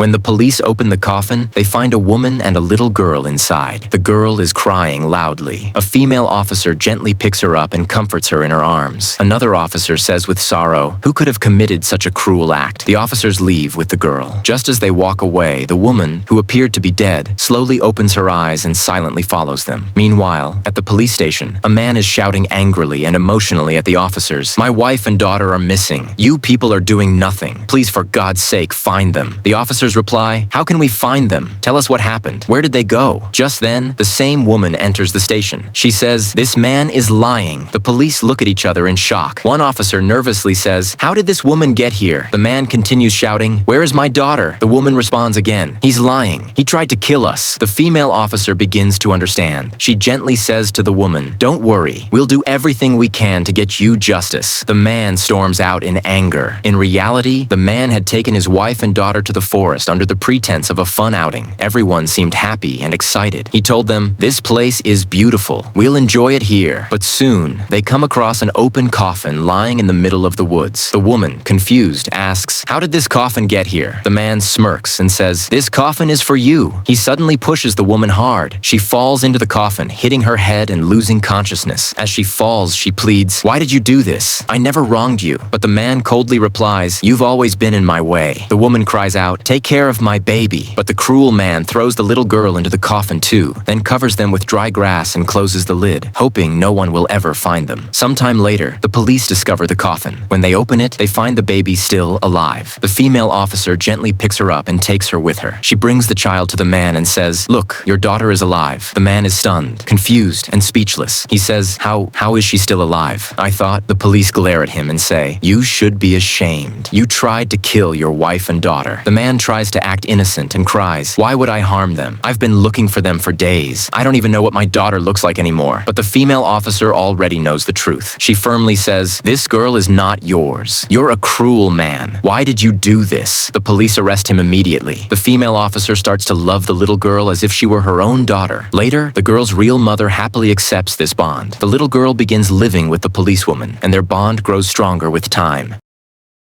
When the police open the coffin, they find a woman and a little girl inside. The girl is crying loudly. A female officer gently picks her up and comforts her in her arms. Another officer says with sorrow, "Who could have committed such a cruel act?" The officers leave with the girl. Just as they walk away, the woman, who appeared to be dead, slowly opens her eyes and silently follows them. Meanwhile, at the police station, a man is shouting angrily and emotionally at the officers, "My wife and daughter are missing. You people are doing nothing. Please, for God's sake, find them." The officers reply, "How can we find them? Tell us what happened. Where did they go?" Just then, the same woman enters the station. She says, "This man is lying." The police look at each other in shock. One officer nervously says, "How did this woman get here?" The man continues shouting, "Where is my daughter?" The woman responds again, "He's lying. He tried to kill us." The female officer begins to understand. She gently says to the woman, "Don't worry. We'll do everything we can to get you justice." The man storms out in anger. In reality, the man had taken his wife and daughter to the forest under the pretense of a fun outing. Everyone seemed happy and excited. He told them, "This place is beautiful. We'll enjoy it here." But soon, they come across an open coffin lying in the middle of the woods. The woman, confused, asks, "How did this coffin get here?" The man smirks and says, "This coffin is for you." He suddenly pushes the woman hard. She falls into the coffin, hitting her head and losing consciousness. As she falls, she pleads, "Why did you do this? I never wronged you." But the man coldly replies, "You've always been in my way." The woman cries out, "Take care of my baby." But the cruel man throws the little girl into the coffin too, then covers them with dry grass and closes the lid, hoping no one will ever find them. Sometime later, the police discover the coffin. When they open it, they find the baby still alive. The female officer gently picks her up and takes her with her. She brings the child to the man and says, "Look, your daughter is alive." The man is stunned, confused, and speechless. He says, How is she still alive?" "I thought." The police glare at him and say, "You should be ashamed. You tried to kill your wife and daughter." The man tries to act innocent and cries, "Why would I harm them? I've been looking for them for days. I don't even know what my daughter looks like anymore." But the female officer already knows the truth. She firmly says, "This girl is not yours. You're a cruel man. Why did you do this?" The police arrest him immediately. The female officer starts to love the little girl as if she were her own daughter. Later, the girl's real mother happily accepts this bond. The little girl begins living with the policewoman, and their bond grows stronger with time.